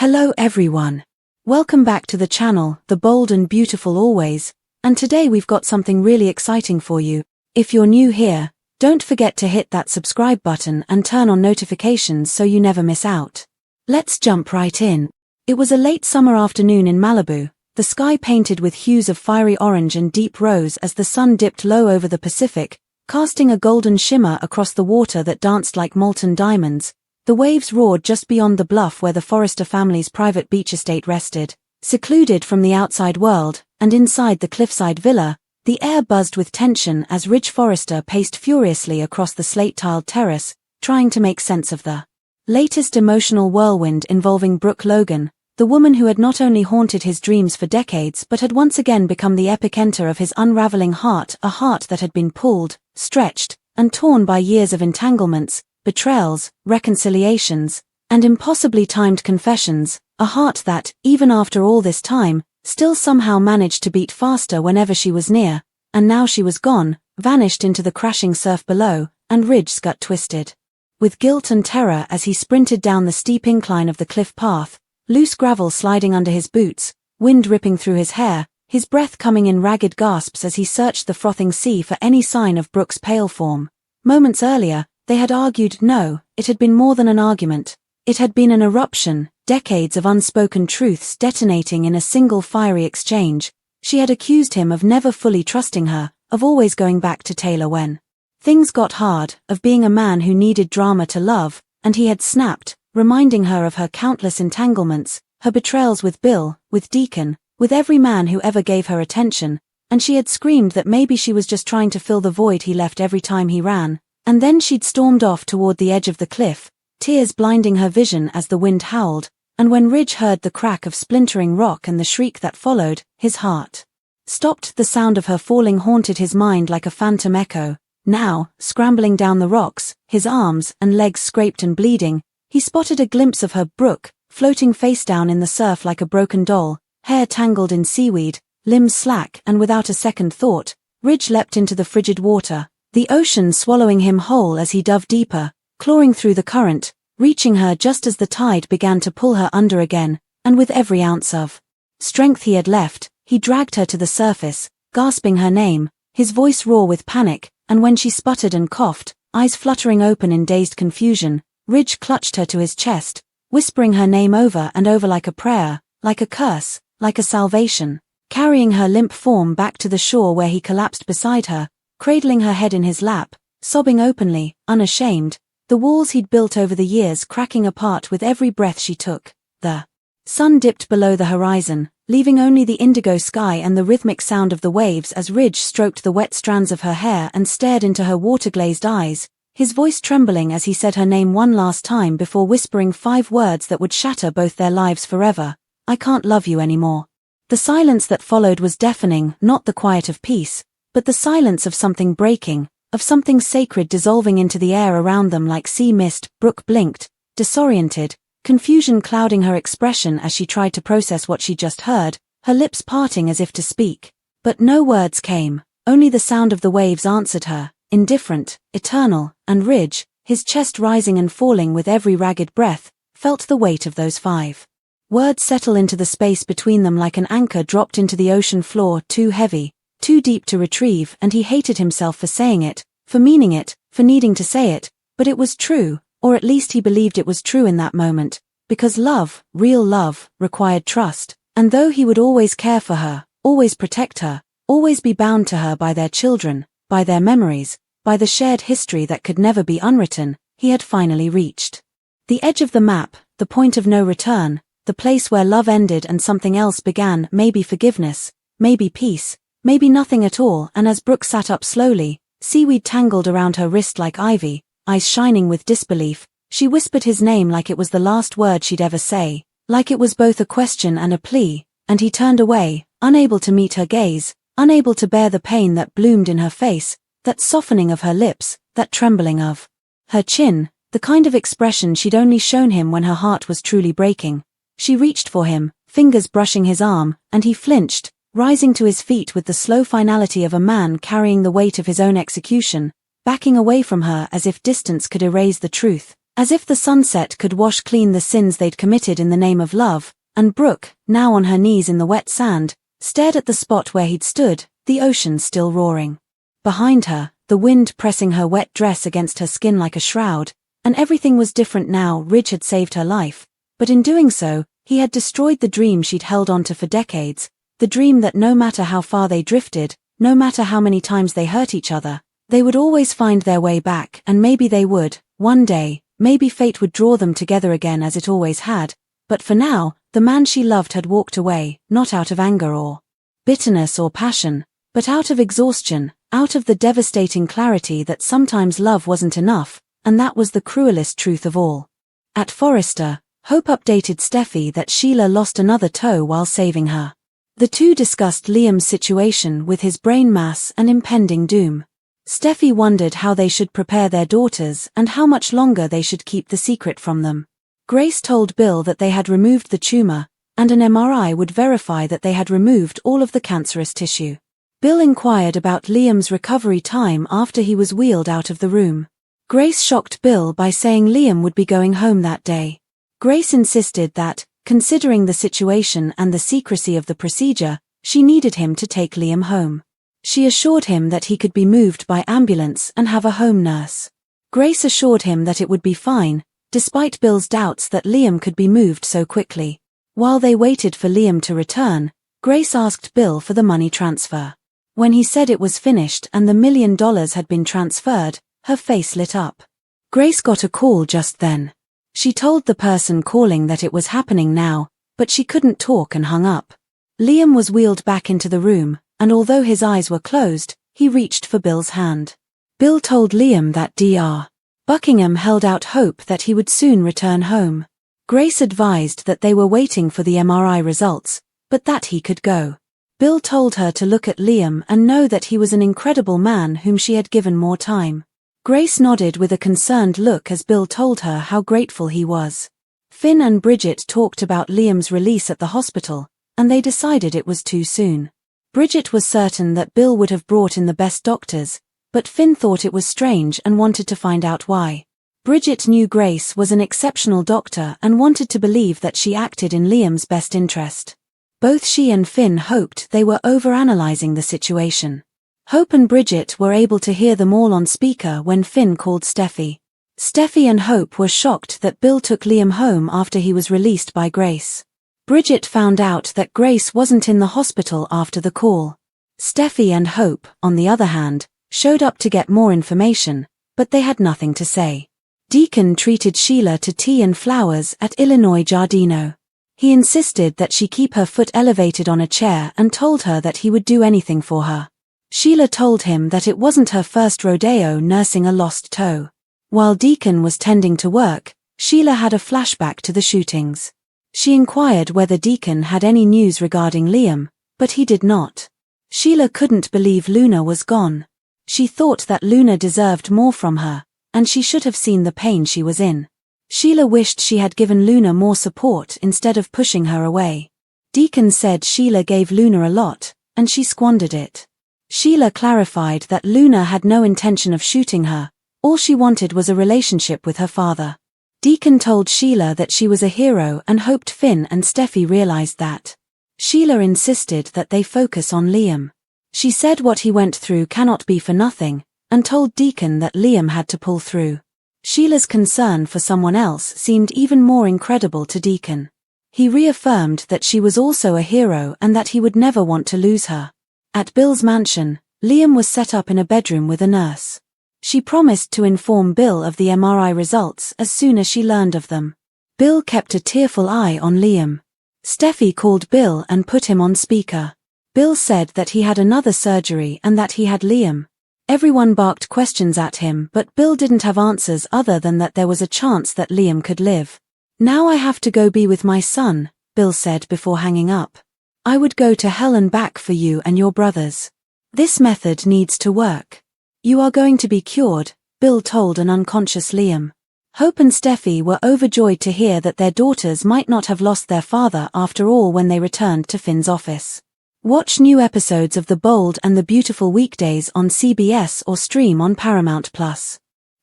Hello everyone. Welcome back to the channel, The Bold and Beautiful Always, and today we've got something really exciting for you. If you're new here, don't forget to hit that subscribe button and turn on notifications so you never miss out. Let's jump right in. It was a late summer afternoon in Malibu, the sky painted with hues of fiery orange and deep rose as the sun dipped low over the Pacific, casting a golden shimmer across the water that danced like molten diamonds. The waves roared just beyond the bluff where the Forrester family's private beach estate rested. Secluded from the outside world, and inside the cliffside villa, the air buzzed with tension as Ridge Forrester paced furiously across the slate-tiled terrace, trying to make sense of the latest emotional whirlwind involving Brooke Logan, the woman who had not only haunted his dreams for decades but had once again become the epicenter of his unraveling heart, a heart that had been pulled, stretched, and torn by years of entanglements, betrayals, reconciliations, and impossibly timed confessions, a heart that, even after all this time, still somehow managed to beat faster whenever she was near, and now she was gone, vanished into the crashing surf below, and Ridge's gut twisted with guilt and terror as he sprinted down the steep incline of the cliff path, loose gravel sliding under his boots, wind ripping through his hair, his breath coming in ragged gasps as he searched the frothing sea for any sign of Brooke's pale form. Moments earlier, they had argued. No, it had been more than an argument. It had been an eruption, decades of unspoken truths detonating in a single fiery exchange. She had accused him of never fully trusting her, of always going back to Taylor when things got hard, of being a man who needed drama to love, and he had snapped, reminding her of her countless entanglements, her betrayals with Bill, with Deacon, with every man who ever gave her attention, and she had screamed that maybe she was just trying to fill the void he left every time he ran. And then she'd stormed off toward the edge of the cliff, tears blinding her vision as the wind howled, and when Ridge heard the crack of splintering rock and the shriek that followed, his heart stopped. The sound of her falling haunted his mind like a phantom echo. Now, scrambling down the rocks, his arms and legs scraped and bleeding, he spotted a glimpse of her, Brooke, floating face down in the surf like a broken doll, hair tangled in seaweed, limbs slack, and without a second thought, Ridge leapt into the frigid water, the ocean swallowing him whole as he dove deeper, clawing through the current, reaching her just as the tide began to pull her under again, and with every ounce of strength he had left, he dragged her to the surface, gasping her name, his voice raw with panic, and when she sputtered and coughed, eyes fluttering open in dazed confusion, Ridge clutched her to his chest, whispering her name over and over like a prayer, like a curse, like a salvation, carrying her limp form back to the shore where he collapsed beside her, cradling her head in his lap, sobbing openly, unashamed, the walls he'd built over the years cracking apart with every breath she took. The sun dipped below the horizon, leaving only the indigo sky and the rhythmic sound of the waves as Ridge stroked the wet strands of her hair and stared into her water-glazed eyes, his voice trembling as he said her name one last time before whispering 5 words that would shatter both their lives forever. I can't love you anymore. The silence that followed was deafening, not the quiet of peace, but the silence of something breaking, of something sacred dissolving into the air around them like sea mist. Brooke blinked, disoriented, confusion clouding her expression as she tried to process what she just heard, her lips parting as if to speak. But no words came, only the sound of the waves answered her, indifferent, eternal, and Ridge, his chest rising and falling with every ragged breath, felt the weight of those 5 words settle into the space between them like an anchor dropped into the ocean floor, too heavy, too deep to retrieve, and he hated himself for saying it, for meaning it, for needing to say it, but it was true, or at least he believed it was true in that moment, because love, real love, required trust, and though he would always care for her, always protect her, always be bound to her by their children, by their memories, by the shared history that could never be unwritten, he had finally reached the edge of the map, the point of no return, the place where love ended and something else began, maybe forgiveness, maybe peace, maybe nothing at all. And as Brooke sat up slowly, seaweed tangled around her wrist like ivy, eyes shining with disbelief, she whispered his name like it was the last word she'd ever say, like it was both a question and a plea, and he turned away, unable to meet her gaze, unable to bear the pain that bloomed in her face, that softening of her lips, that trembling of her chin, the kind of expression she'd only shown him when her heart was truly breaking. She reached for him, fingers brushing his arm, and he flinched, rising to his feet with the slow finality of a man carrying the weight of his own execution, backing away from her as if distance could erase the truth. As if the sunset could wash clean the sins they'd committed in the name of love, and Brooke, now on her knees in the wet sand, stared at the spot where he'd stood, the ocean still roaring. Behind her, the wind pressing her wet dress against her skin like a shroud, and everything was different now. Ridge had saved her life, but in doing so, he had destroyed the dream she'd held onto for decades, the dream that no matter how far they drifted, no matter how many times they hurt each other, they would always find their way back, and maybe they would, one day, maybe fate would draw them together again as it always had, but for now, the man she loved had walked away, not out of anger or bitterness or passion, but out of exhaustion, out of the devastating clarity that sometimes love wasn't enough, and that was the cruelest truth of all. At Forrester, Hope updated Steffi that Sheila lost another toe while saving her. The two discussed Liam's situation with his brain mass and impending doom. Steffi wondered how they should prepare their daughters and how much longer they should keep the secret from them. Grace told Bill that they had removed the tumor, and an MRI would verify that they had removed all of the cancerous tissue. Bill inquired about Liam's recovery time after he was wheeled out of the room. Grace shocked Bill by saying Liam would be going home that day. Grace insisted that, considering the situation and the secrecy of the procedure, she needed him to take Liam home. She assured him that he could be moved by ambulance and have a home nurse. Grace assured him that it would be fine, despite Bill's doubts that Liam could be moved so quickly. While they waited for Liam to return, Grace asked Bill for the money transfer. When he said it was finished and the $1 million had been transferred, her face lit up. Grace got a call just then. She told the person calling that it was happening now, but she couldn't talk and hung up. Liam was wheeled back into the room, and although his eyes were closed, he reached for Bill's hand. Bill told Liam that Dr. Buckingham held out hope that he would soon return home. Grace advised that they were waiting for the MRI results, but that he could go. Bill told her to look at Liam and know that he was an incredible man whom she had given more time. Grace nodded with a concerned look as Bill told her how grateful he was. Finn and Bridget talked about Liam's release at the hospital, and they decided it was too soon. Bridget was certain that Bill would have brought in the best doctors, but Finn thought it was strange and wanted to find out why. Bridget knew Grace was an exceptional doctor and wanted to believe that she acted in Liam's best interest. Both she and Finn hoped they were overanalyzing the situation. Hope and Bridget were able to hear them all on speaker when Finn called Steffi. Steffi and Hope were shocked that Bill took Liam home after he was released by Grace. Bridget found out that Grace wasn't in the hospital after the call. Steffi and Hope, on the other hand, showed up to get more information, but they had nothing to say. Deacon treated Sheila to tea and flowers at Illinois Giardino. He insisted that she keep her foot elevated on a chair and told her that he would do anything for her. Sheila told him that it wasn't her first rodeo nursing a lost toe. While Deacon was tending to work, Sheila had a flashback to the shootings. She inquired whether Deacon had any news regarding Liam, but he did not. Sheila couldn't believe Luna was gone. She thought that Luna deserved more from her, and she should have seen the pain she was in. Sheila wished she had given Luna more support instead of pushing her away. Deacon said Sheila gave Luna a lot, and she squandered it. Sheila clarified that Luna had no intention of shooting her, all she wanted was a relationship with her father. Deacon told Sheila that she was a hero and hoped Finn and Steffi realized that. Sheila insisted that they focus on Liam. She said what he went through cannot be for nothing, and told Deacon that Liam had to pull through. Sheila's concern for someone else seemed even more incredible to Deacon. He reaffirmed that she was also a hero and that he would never want to lose her. At Bill's mansion, Liam was set up in a bedroom with a nurse. She promised to inform Bill of the MRI results as soon as she learned of them. Bill kept a tearful eye on Liam. Steffi called Bill and put him on speaker. Bill said that he had another surgery and that he had Liam. Everyone barked questions at him, but Bill didn't have answers other than that there was a chance that Liam could live. "Now I have to go be with my son," Bill said before hanging up. "I would go to hell and back for you and your brothers. This method needs to work. You are going to be cured," Bill told an unconscious Liam. Hope and Steffi were overjoyed to hear that their daughters might not have lost their father after all when they returned to Finn's office. Watch new episodes of The Bold and the Beautiful weekdays on CBS or stream on Paramount+.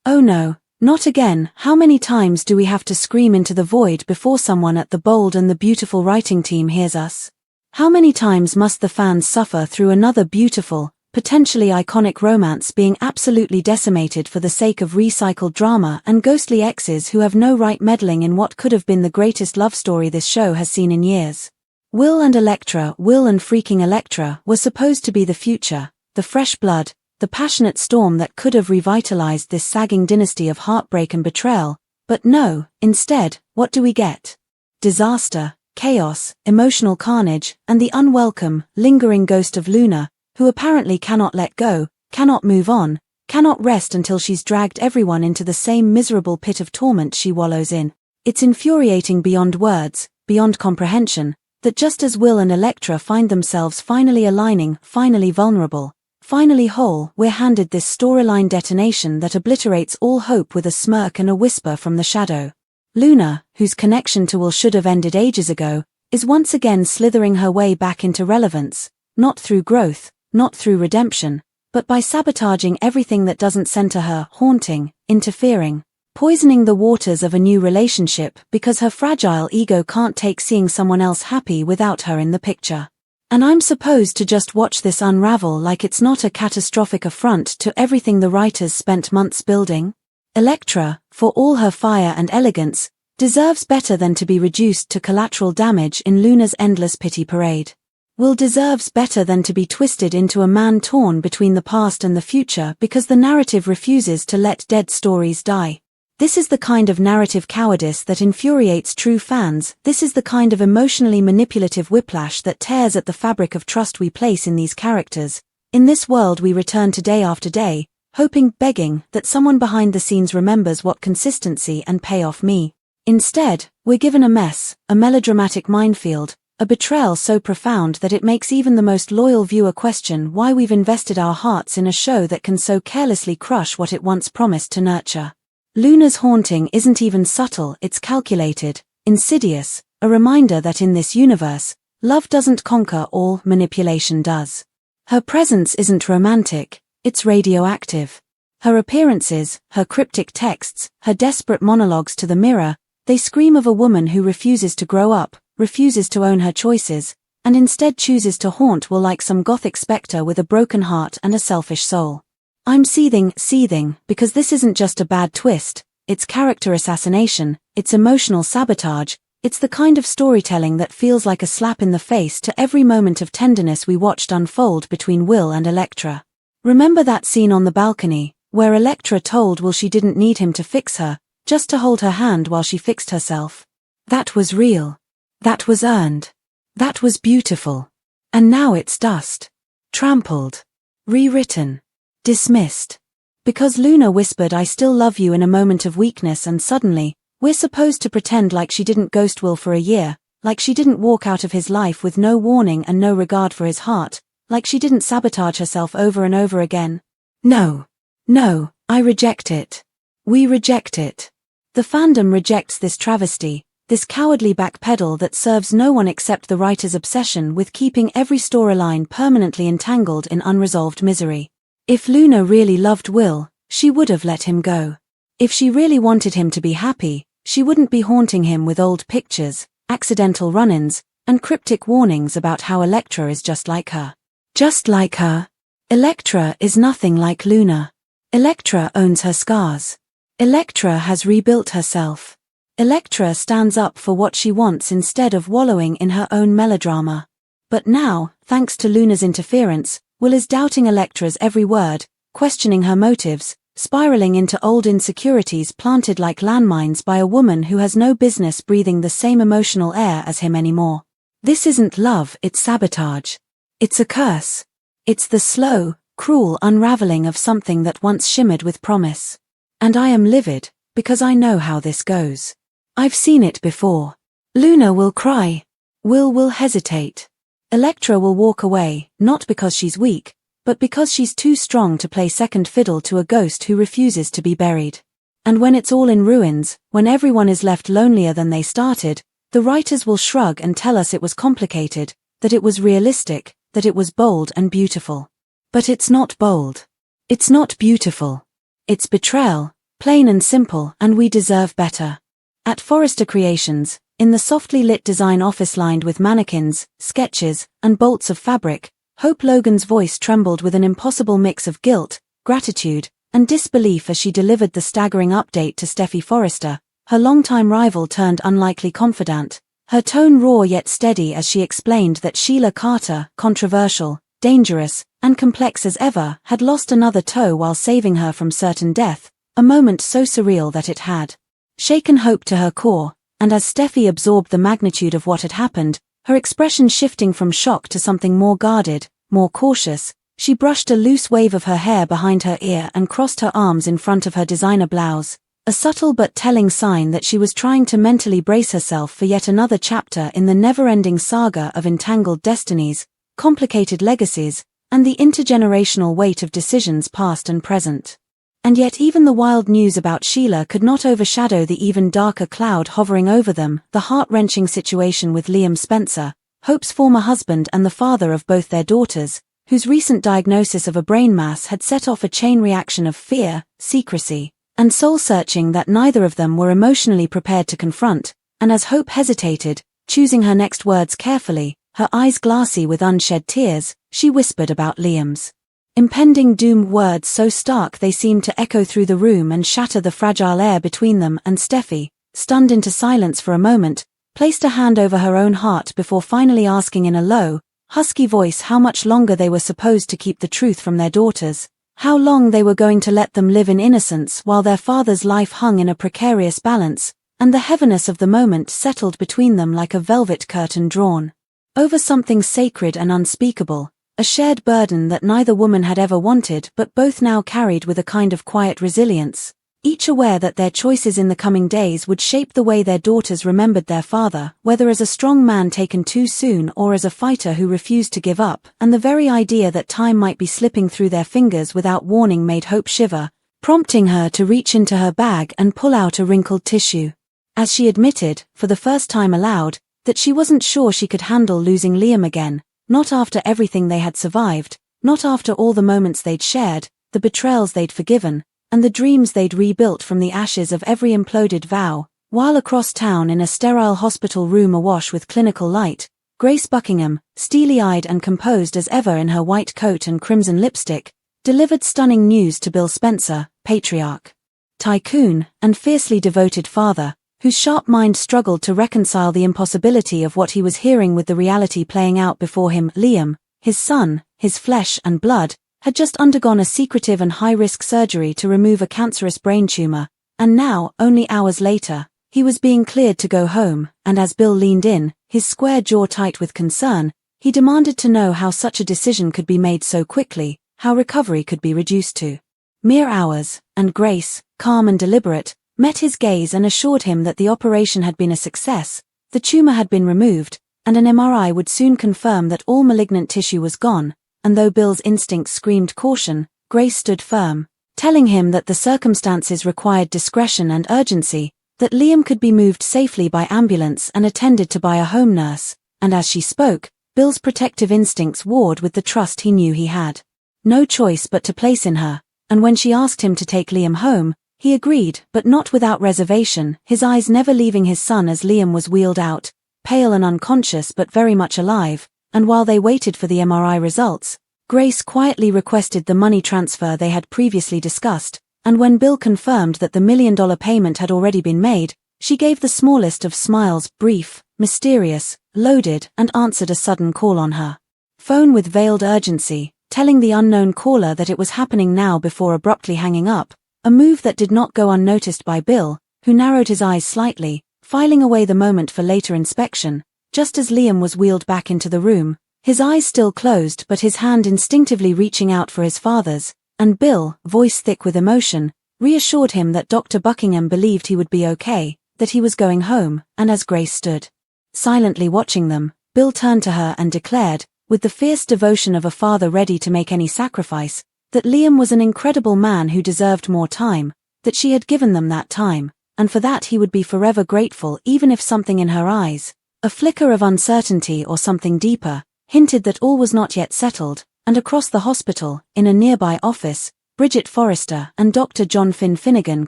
Oh no, Not again. How many times do we have to scream into the void before someone at the Bold and the Beautiful writing team hears us? How many times must the fans suffer through another beautiful, potentially iconic romance being absolutely decimated for the sake of recycled drama and ghostly exes who have no right meddling in what could have been the greatest love story this show has seen in years? Will and Electra, Will and freaking Electra, were supposed to be the future, the fresh blood, the passionate storm that could have revitalized this sagging dynasty of heartbreak and betrayal, but no, instead, what do we get? Disaster, chaos, emotional carnage, and the unwelcome, lingering ghost of Luna, who apparently cannot let go, cannot move on, cannot rest until she's dragged everyone into the same miserable pit of torment she wallows in. It's infuriating beyond words, beyond comprehension, that just as Will and Electra find themselves finally aligning, finally vulnerable, finally whole, we're handed this storyline detonation that obliterates all hope with a smirk and a whisper from the shadow. Luna, whose connection to Will should have ended ages ago, is once again slithering her way back into relevance, not through growth, not through redemption, but by sabotaging everything that doesn't center her, haunting, interfering, poisoning the waters of a new relationship because her fragile ego can't take seeing someone else happy without her in the picture. And I'm supposed to just watch this unravel like it's not a catastrophic affront to everything the writers spent months building? Electra, for all her fire and elegance, deserves better than to be reduced to collateral damage in Luna's endless pity parade. Will deserves better than to be twisted into a man torn between the past and the future because the narrative refuses to let dead stories die. This is the kind of narrative cowardice that infuriates true fans. This is the kind of emotionally manipulative whiplash that tears at the fabric of trust we place in these characters. In this world we return to day after day, hoping, begging, that someone behind the scenes remembers what consistency and payoff mean. Instead, we're given a mess, a melodramatic minefield, a betrayal so profound that it makes even the most loyal viewer question why we've invested our hearts in a show that can so carelessly crush what it once promised to nurture. Luna's haunting isn't even subtle, it's calculated, insidious, a reminder that in this universe, love doesn't conquer all, manipulation does. Her presence isn't romantic, it's radioactive. Her appearances, her cryptic texts, her desperate monologues to the mirror, they scream of a woman who refuses to grow up, refuses to own her choices, and instead chooses to haunt Will like some gothic spectre with a broken heart and a selfish soul. I'm seething, because this isn't just a bad twist, it's character assassination, it's emotional sabotage, it's the kind of storytelling that feels like a slap in the face to every moment of tenderness we watched unfold between Will and Electra. Remember that scene on the balcony, where Electra told Will she didn't need him to fix her, just to hold her hand while she fixed herself? That was real. That was earned. That was beautiful. And now it's dust. Trampled. Rewritten. Dismissed. Because Luna whispered "I still love you" in a moment of weakness, and suddenly, we're supposed to pretend like she didn't ghost Will for a year, like she didn't walk out of his life with no warning and no regard for his heart, like she didn't sabotage herself over and over again. No. No, I reject it. We reject it. The fandom rejects this travesty, this cowardly backpedal that serves no one except the writer's obsession with keeping every storyline permanently entangled in unresolved misery. If Luna really loved Will, she would have let him go. If she really wanted him to be happy, she wouldn't be haunting him with old pictures, accidental run-ins, and cryptic warnings about how Electra is just like her. Just like her. Electra is nothing like Luna. Electra owns her scars. Electra has rebuilt herself. Electra stands up for what she wants instead of wallowing in her own melodrama. But now, thanks to Luna's interference, Will is doubting Electra's every word, questioning her motives, spiraling into old insecurities planted like landmines by a woman who has no business breathing the same emotional air as him anymore. This isn't love, it's sabotage. It's a curse. It's the slow, cruel unraveling of something that once shimmered with promise. And I am livid, because I know how this goes. I've seen it before. Luna will cry. Will hesitate. Electra will walk away, not because she's weak, but because she's too strong to play second fiddle to a ghost who refuses to be buried. And when it's all in ruins, when everyone is left lonelier than they started, the writers will shrug and tell us it was complicated, that it was realistic, that it was bold and beautiful. But it's not bold. It's not beautiful. It's betrayal, Plain and simple, and we deserve better. At Forrester Creations, in the softly lit design office lined with mannequins, sketches, and bolts of fabric, Hope Logan's voice trembled with an impossible mix of guilt, gratitude, and disbelief as she delivered the staggering update to Steffi Forrester, her longtime rival turned unlikely confidant, her tone raw yet steady as she explained that Sheila Carter, controversial, dangerous, and complex as ever, had lost another toe while saving her from certain death, a moment so surreal that it had shaken Hope to her core, and as Steffi absorbed the magnitude of what had happened, her expression shifting from shock to something more guarded, more cautious, she brushed a loose wave of her hair behind her ear and crossed her arms in front of her designer blouse, a subtle but telling sign that she was trying to mentally brace herself for yet another chapter in the never-ending saga of entangled destinies, complicated legacies, and the intergenerational weight of decisions past and present. And yet even the wild news about Sheila could not overshadow the even darker cloud hovering over them, the heart-wrenching situation with Liam Spencer, Hope's former husband and the father of both their daughters, whose recent diagnosis of a brain mass had set off a chain reaction of fear, secrecy, and soul-searching that neither of them were emotionally prepared to confront, and as Hope hesitated, choosing her next words carefully, her eyes glassy with unshed tears, she whispered about Liam's impending doom, words so stark they seemed to echo through the room and shatter the fragile air between them, and Steffi, stunned into silence for a moment, placed a hand over her own heart before finally asking in a low, husky voice how much longer they were supposed to keep the truth from their daughters, how long they were going to let them live in innocence while their father's life hung in a precarious balance, and the heaviness of the moment settled between them like a velvet curtain drawn over something sacred and unspeakable. A shared burden that neither woman had ever wanted but both now carried with a kind of quiet resilience, each aware that their choices in the coming days would shape the way their daughters remembered their father, whether as a strong man taken too soon or as a fighter who refused to give up, and the very idea that time might be slipping through their fingers without warning made Hope shiver, prompting her to reach into her bag and pull out a wrinkled tissue. As she admitted, for the first time aloud, that she wasn't sure she could handle losing Liam again. Not after everything they had survived, not after all the moments they'd shared, the betrayals they'd forgiven, and the dreams they'd rebuilt from the ashes of every imploded vow, while across town in a sterile hospital room awash with clinical light, Grace Buckingham, steely-eyed and composed as ever in her white coat and crimson lipstick, delivered stunning news to Bill Spencer, patriarch, tycoon, and fiercely devoted father, whose sharp mind struggled to reconcile the impossibility of what he was hearing with the reality playing out before him. Liam, his son, his flesh and blood, had just undergone a secretive and high-risk surgery to remove a cancerous brain tumor, and now, only hours later, he was being cleared to go home, and as Bill leaned in, his square jaw tight with concern, he demanded to know how such a decision could be made so quickly, how recovery could be reduced to mere hours, and Grace, calm and deliberate, met his gaze and assured him that the operation had been a success, the tumor had been removed, and an MRI would soon confirm that all malignant tissue was gone, and though Bill's instincts screamed caution, Grace stood firm, telling him that the circumstances required discretion and urgency, that Liam could be moved safely by ambulance and attended to by a home nurse, and as she spoke, Bill's protective instincts warred with the trust he knew he had no choice but to place in her, and when she asked him to take Liam home, he agreed, but not without reservation, his eyes never leaving his son as Liam was wheeled out, pale and unconscious but very much alive, and while they waited for the MRI results, Grace quietly requested the money transfer they had previously discussed, and when Bill confirmed that the $1 million payment had already been made, she gave the smallest of smiles, brief, mysterious, loaded, and answered a sudden call on her phone with veiled urgency, telling the unknown caller that it was happening now before abruptly hanging up. A move that did not go unnoticed by Bill, who narrowed his eyes slightly, filing away the moment for later inspection, just as Liam was wheeled back into the room, his eyes still closed but his hand instinctively reaching out for his father's, and Bill, voice thick with emotion, reassured him that Dr. Buckingham believed he would be okay, that he was going home, and as Grace stood silently watching them, Bill turned to her and declared, with the fierce devotion of a father ready to make any sacrifice, that Liam was an incredible man who deserved more time, that she had given them that time, and for that he would be forever grateful even if something in her eyes, a flicker of uncertainty or something deeper, hinted that all was not yet settled, and across the hospital, in a nearby office, Bridget Forrester and Dr. John Finnegan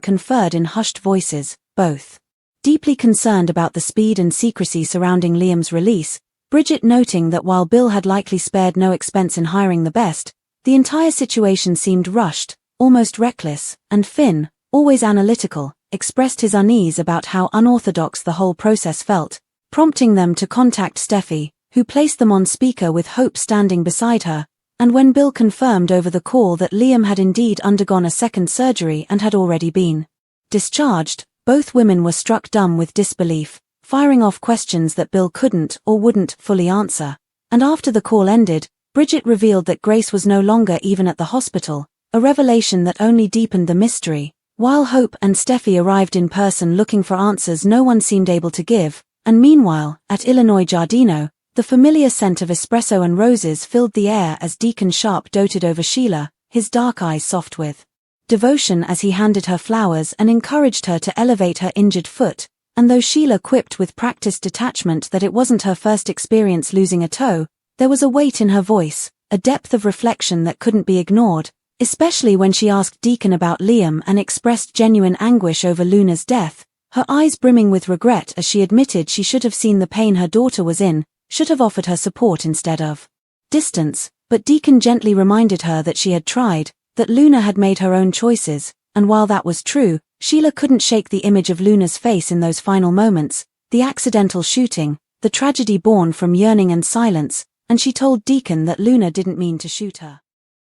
conferred in hushed voices, both deeply concerned about the speed and secrecy surrounding Liam's release, Bridget noting that while Bill had likely spared no expense in hiring the best, the entire situation seemed rushed, almost reckless, and Finn, always analytical, expressed his unease about how unorthodox the whole process felt, prompting them to contact Steffi, who placed them on speaker with Hope standing beside her, and when Bill confirmed over the call that Liam had indeed undergone a second surgery and had already been discharged, both women were struck dumb with disbelief, firing off questions that Bill couldn't or wouldn't fully answer, and after the call ended, Bridget revealed that Grace was no longer even at the hospital, a revelation that only deepened the mystery. While Hope and Steffi arrived in person looking for answers no one seemed able to give, and meanwhile, at Illinois Giardino, the familiar scent of espresso and roses filled the air as Deacon Sharp doted over Sheila, his dark eyes soft with devotion as he handed her flowers and encouraged her to elevate her injured foot, and though Sheila quipped with practiced detachment that it wasn't her first experience losing a toe, there was a weight in her voice, a depth of reflection that couldn't be ignored, especially when she asked Deacon about Liam and expressed genuine anguish over Luna's death, her eyes brimming with regret as she admitted she should have seen the pain her daughter was in, should have offered her support instead of distance, but Deacon gently reminded her that she had tried, that Luna had made her own choices, and while that was true, Sheila couldn't shake the image of Luna's face in those final moments, the accidental shooting, the tragedy born from yearning and silence, and she told Deacon that Luna didn't mean to shoot her.